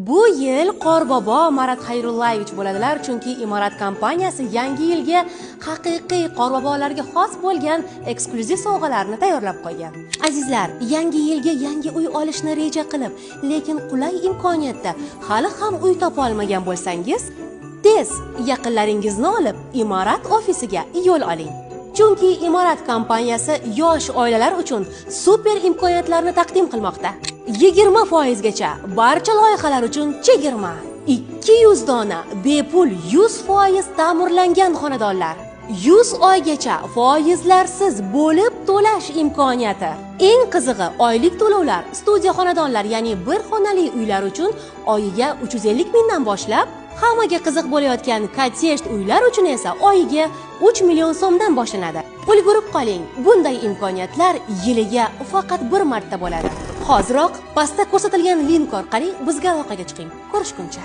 Bu yil Qorbobo Marat Xayrullayevich bo'ladilar, chunki Imorat kompaniyasi yangi yilga haqiqiy qorbobolarga xos bo'lgan eksklyuziv sovg'alarni tayyorlab qo'ygan. Azizlar, yangi yilga yangi uy olishni reja qilib, lekin qulay imkoniyatda hali ham uy topa olmagan bo'lsangiz, tez yaqinlaringizni olib Imorat ofisiga yo'l oling. Chunki Imorat kompaniyasi yosh oilalar uchun super imkoniyatlarni taqdim qilmoqda. 20% gacha barcha loyihalar uchun chegirma. 200 dona bepul 100% ta'mirlangan xonadonlar. 100 oygacha foizlarsiz bo'lib to'lash imkoniyati. Eng qizig'i, oylik to'lovlar studiya xonadonlar, ya'ni bir xonali uylar uchun oyiga 350 mingdan boshlab, hammaga qiziq bo'layotgan kottej uylar uchun esa oyiga 3 million so'mdan boshlanadi. Ulgurib qoling, bunday imkoniyatlar yiliga faqat bir marta bo'ladi. Hoziroq pastda ko'rsatilgan link orqali bizga aloqaga chiqing. Ko'rishguncha.